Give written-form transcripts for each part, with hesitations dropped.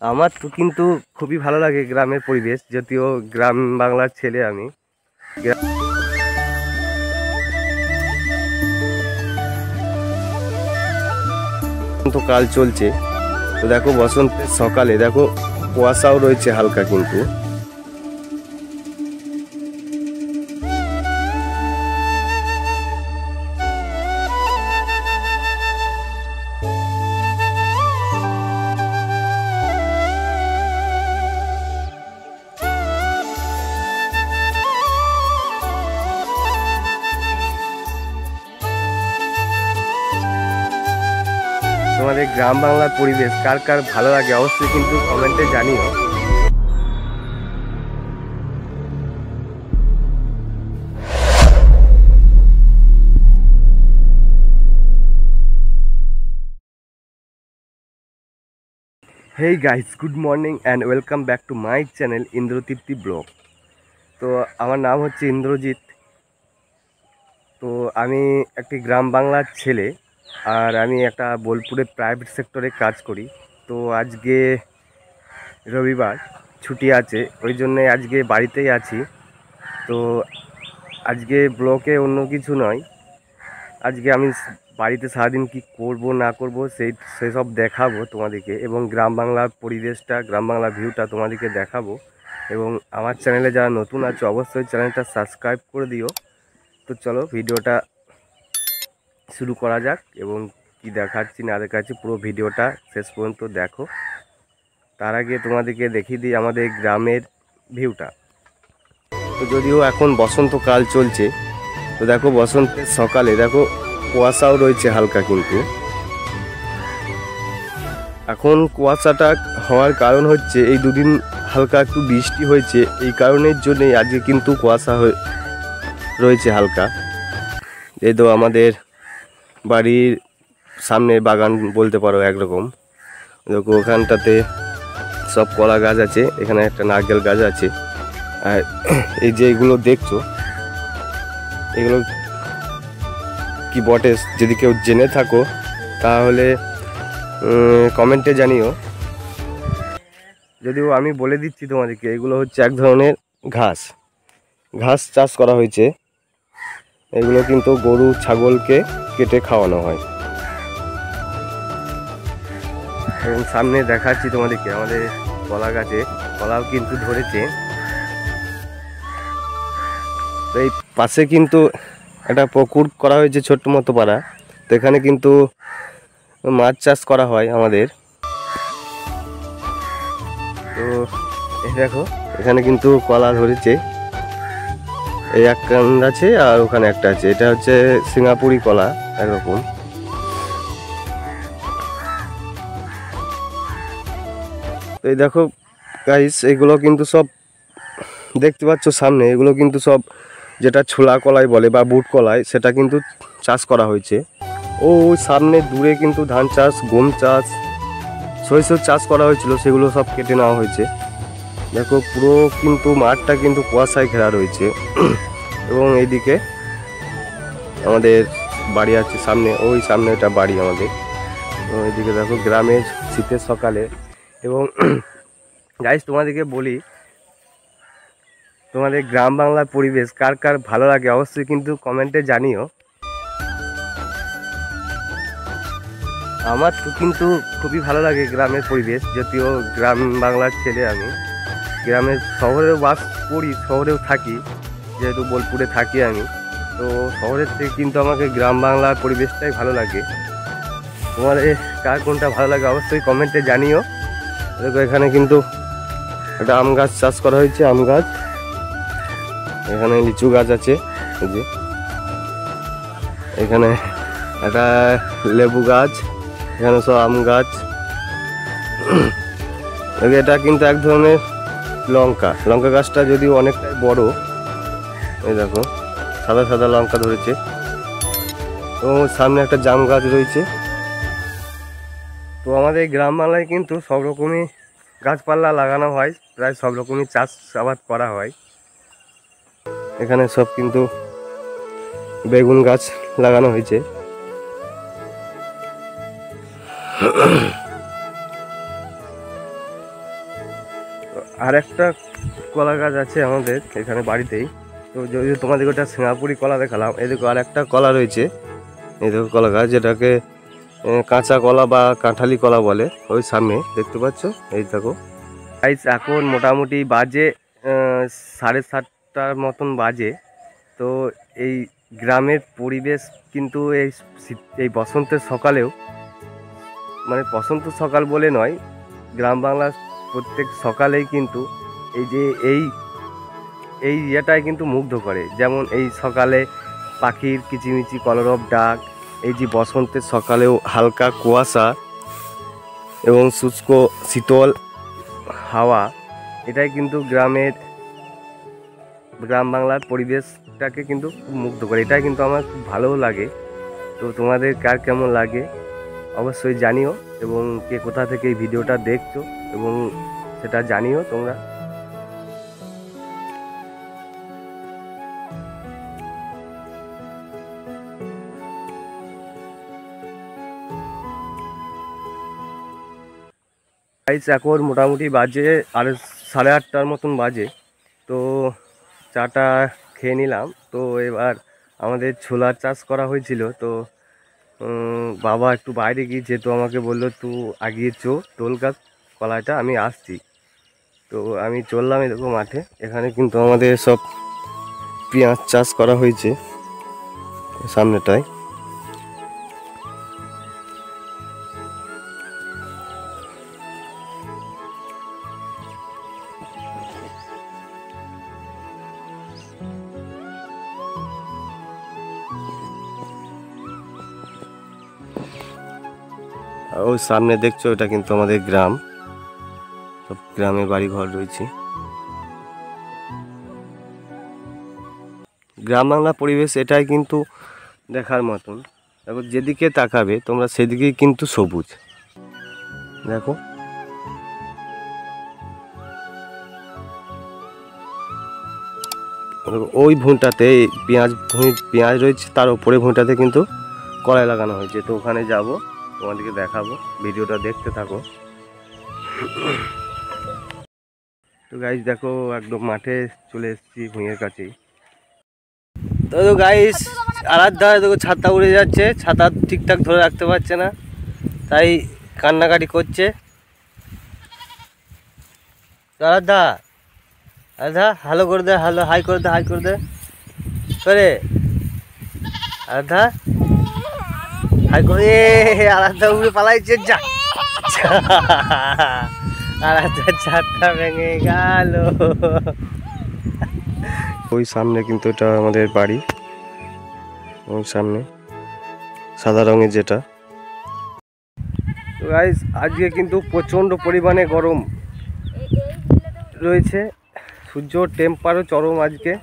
আমার তো কিন্তু খুবই ভালো লাগে গ্রামের পরিবেশ, যদিও গ্রাম বাংলার ছেলে আমি। বসন্তকাল চলছে, তো দেখো বসন্তের সকালে দেখো কুয়াশাও রয়েছে হালকা, কিন্তু তোমাদের গ্রাম বাংলার পরিবেশ কার কার ভালো লাগে অবশ্যই কিন্তু কমেন্টে জানিও। Hey guys, good morning and welcome back to my channel Indratipti blog. তো আমার নাম হচ্ছে ইন্দ্রজিৎ। তো আমি একটি গ্রাম বাংলার ছেলে, আর আমি একটা বোলপুরে প্রাইভেট সেক্টরে কাজ করি। তো আজকে রবিবার, ছুটি আছে, ওই জন্যে আজকে বাড়িতেই আছি। তো আজকে ব্লগে অন্য কিছু নয়, আজকে আমি বাড়িতে সারাদিন কি করব না করব সেসব দেখাবো তোমাদেরকে, এবং গ্রাম বাংলার পরিবেশটা, গ্রাম বাংলার ভিউটা তোমাদেরকে দেখাবো। এবং আমার চ্যানেলে যারা নতুন আছে অবশ্যই চ্যানেলটা সাবস্ক্রাইব করে দিও। তো চলো ভিডিওটা শুরু করা যাক, এবং কি দেখাচ্ছি না দেখাচ্ছি পুরো ভিডিওটা শেষ পর্যন্ত দেখো। তার আগে তোমাদেরকে দেখিয়ে দিই আমাদের গ্রামের ভিউটা। তো যদিও এখন বসন্তকাল চলছে, তো দেখো বসন্তের সকালে দেখো কুয়াশাও রয়েছে হালকা, কিন্তু এখন কুয়াশাটা হওয়ার কারণ হচ্ছে এই দুদিন হালকা একটু বৃষ্টি হয়েছে, এই কারণের জন্যই আজকে কিন্তু কুয়াশা রয়েছে হালকা। এই তো আমাদের বাড়ির সামনে বাগান বলতে পারো একরকম। দেখো ওখানটাতে সব কলা গাছ আছে, এখানে একটা নারকেল গাছ আছে। আর এই যে এগুলো দেখছো, এগুলো কি বটে, যদি কেউ জেনে থাকো তাহলে কমেন্টে জানিও। যদিও আমি বলে দিচ্ছি তোমাদেরকে, এগুলো হচ্ছে এক ধরনের ঘাস চাষ করা হয়েছে। এগুলো কিন্তু গরু ছাগলকে কেটে খাওয়ানো হয়। এবং সামনে দেখাচ্ছি তোমাদেরকে আমাদের কলা গাছে কলাও কিন্তু ধরেছে। তো এই পাশে কিন্তু একটা পুকুর করা হয়েছে ছোট্ট মতো পাড়া, তো এখানে কিন্তু মাছ চাষ করা হয় আমাদের। তো এই দেখো এখানে কিন্তু কলা ধরেছে, এই এক কান্ড আছে আর ওখানে একটা আছে, এটা হচ্ছে সিঙ্গাপুরি কলা একরকম। তো এই দেখো গাইস, এগুলো কিন্তু সব দেখতে পাচ্ছ সামনে, এগুলো কিন্তু সব যেটা ছোলা কলাই বলে বা বুট কলাই, সেটা কিন্তু চাষ করা হয়েছে। ও সামনে দূরে কিন্তু ধান চাষ, গম চাষ, সরিষার চাষ করা হয়েছিল, সেগুলো সব কেটে নেওয়া হয়েছে। দেখো পুরো কিন্তু মাঠটা কিন্তু কুয়াশায় ঘেরা রয়েছে। এবং এইদিকে আমাদের বাড়ি আছে সামনে, ওই সামনে একটা বাড়ি আমাদের। তো এইদিকে দেখো গ্রামের শীতের সকালে। এবং গাইস তোমাদেরকে বলি, তোমাদের গ্রাম বাংলার পরিবেশ কার কার ভালো লাগে অবশ্যই কিন্তু কমেন্টে জানিও। আমার তো কিন্তু খুবই ভালো লাগে গ্রামের পরিবেশ, যদিও গ্রাম বাংলার ছেলে আমি। গ্রামের শহরেও বাস করি, শহরেও থাকি, যেহেতু বোলপুরে থাকি আমি। তো শহরের থেকে কিন্তু আমাকে গ্রাম বাংলার পরিবেশটাই ভালো লাগে। তোমাদের কার কোনটা ভালো লাগে অবশ্যই কমেন্টে জানিও। দেখো এখানে কিন্তু একটা আম গাছ চাষ করা হয়েছে, আম গাছ, এখানে লিচু গাছ আছে, এই যে এখানে একটা লেবু গাছ, এখানে সব আম গাছ। এটা কিন্তু এক ধরনের লঙ্কা গাছটা যদিও অনেকটাই বড়। এই দেখো সাদা সাদা লঙ্কা ধরেছে। তো সামনে একটা জাম গাছ রয়েছে। তো আমাদের গ্রাম বাংলায় কিন্তু সব রকমই গাছপালা লাগানো হয়, প্রায় সব রকমই চাষ আবাদ করা হয়। এখানে সব কিন্তু বেগুন গাছ লাগানো হয়েছে। আর একটা কলা গাছ আছে আমাদের এখানে বাড়িতেই। তো যদি তোমাদের ওটা সিঙ্গাপুরি কলা দেখালাম, এই দেখো আর একটা কলা রয়েছে, এই দেখো কলা গাছ, যেটাকে কাঁচা কলা বা কাঁঠালি কলা বলে, ওই সামনে দেখতে পাচ্ছ। এই দেখো গাইস, এখন মোটামুটি বাজে 7:30টার মতন বাজে। তো এই গ্রামের পরিবেশ কিন্তু এই বসন্তের সকালেও, মানে বসন্ত সকাল বলে নয়, গ্রাম বাংলার প্রত্যেক সকালেই কিন্তু এই যে এই ইয়েটাই কিন্তু মুগ্ধ করে। যেমন এই সকালে পাখির কিচিমিচি কলরব ডাক, এই যে বসন্তের সকালেও হালকা কুয়াশা এবং শুষ্ক শীতল হাওয়া, এটাই কিন্তু গ্রাম বাংলার পরিবেশটাকে কিন্তু খুব মুগ্ধ করে। এটাই কিন্তু আমার খুব ভালোও লাগে। তো তোমাদের কার কেমন লাগে অবশ্যই জানিও, এবং কে কোথা থেকে এই ভিডিওটা দেখছো এবং সেটা জানিও তোমরা। গাইস, এখন মোটামুটি বাজে 8:30টার মতন বাজে। তো চাটা খেয়ে নিলাম। তো এবার আমাদের ছোলার চাষ করা হয়েছিল। তো বাবা একটু বাইরে গিয়েছে, তো আমাকে বললো তুই আগিয়ে টোল গাছ কলাইটা, আমি আসছি। তো আমি চললাম। এরকম মাঠে এখানে কিন্তু আমাদের সব পেঁয়াজ চাষ করা হয়েছে সামনেটায়। ওই সামনে দেখছো, এটা কিন্তু আমাদের গ্রাম, সব গ্রামে বাড়ি ঘর রয়েছে। গ্রাম বাংলা পরিবেশ এটাই কিন্তু দেখার মতন। দেখো, যেদিকে তাকাবে তোমরা সেদিকেই কিন্তু সবুজ। দেখো, ওই ভুঁটাতে পেঁয়াজ রয়েছে, তার উপরে ভুঁটাতে কিন্তু কলাই লাগানো হয়েছে। তো ওখানে যাব, তোমাদেরকে দেখাবো, ভিডিওটা দেখতে থাকো। তো গাইস দেখো, একদম মাঠে চলে এসেছি, ভুঁইয়ের কাছেই। তো গাইস, আরাধ্যা দেখো ছাতা উড়ে যাচ্ছে, ছাতা ঠিকঠাক ধরে রাখতে পারছে না, তাই কান্নাকাটি করছে। আরাধ্যা, আরাধ্যা হ্যালো করে দে, হ্যালো হাই করে দে, হাই করে দে করে আরাধ্যা, হাই করে। আরাধ্যা উড়ে পালাইছে, যা আরাধ্যা ছাতা ভেঙে গেল। ওই সামনে কিন্তু এটা আমাদের বাড়ি, ওই সামনে সাদা রঙের যেটা। তো গাইস, আজকে কিন্তু প্রচণ্ড পরিমাণে গরম রয়েছে, সূর্য টেম্পারও চরম আজকে।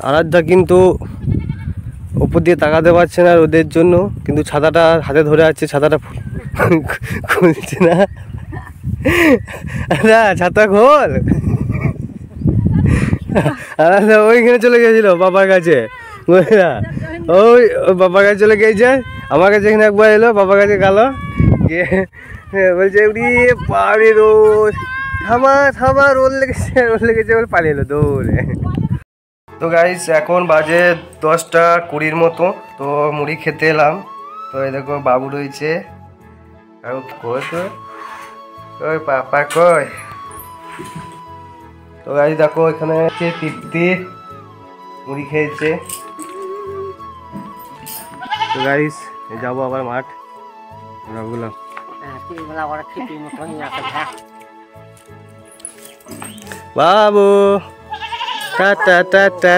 আরাধ্যা কিন্তু উপর দিয়ে তাকাতে পারছে না রোদের জন্য, কিন্তু ছাতাটা হাতে ধরে আছে, ছাতাটা খুলছে না। ছাতা খোল। আরাধ্যা ওইখানে চলে গেছিল বাবার কাছে, ওই বাবার কাছে চলে গিয়েছে, আমার কাছে এখানে একবার এলো, বাবার কাছে গেল গিয়ে বলছে পারে রোদ, থামা রোদ লেগেছে বলে পালিয়ে এলো দৌড়ে। তো গাইস, এখন বাজে 10:20 মতো। তো মুড়ি খেতে এলাম। তো এই দেখো বাবু রয়েছে, কই পাপা কই। তো গাইস দেখো, এখানে তৃপ্তি মুড়ি খেয়েছে। তো গাইস, যাবো আবার মাঠ। বাবু টাটা টাটা,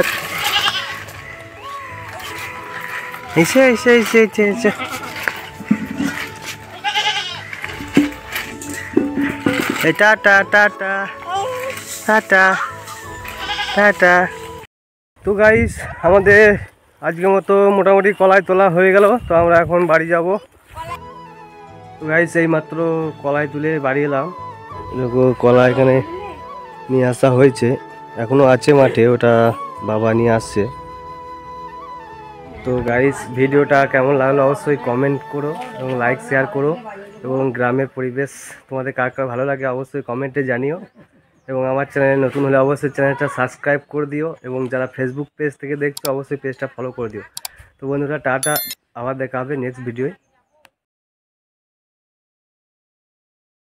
এসে টাটা টাটা টাটা টাটা। তো গাইস, আমাদের আজকের মতো মোটামুটি কলাই তোলা হয়ে গেল। তো আমরা এখন বাড়ি যাব। তো গাইস, এই মাত্র কলাই তুলে বাড়ি এলাম। দেখো কলা এখানে নিয়ে আসা হয়েছে, এখনো আছে মাঠে, ওটা বাবা নিয়ে আসছে। তো গাইস, ভিডিওটা কেমন লাগলো অবশ্যই কমেন্ট করো এবং লাইক শেয়ার করো। এবং গ্রামের পরিবেশ তোমাদের কার কার ভালো লাগে অবশ্যই কমেন্টে জানিও। এবং আমার চ্যানেলে নতুন হলে অবশ্যই চ্যানেলটা সাবস্ক্রাইব করে দিও, এবং যারা ফেসবুক পেজ থেকে দেখছো অবশ্যই পেজটা ফলো করে দিও। তো বন্ধুরা টাটা, আবার দেখা হবে নেক্সট ভিডিওয়।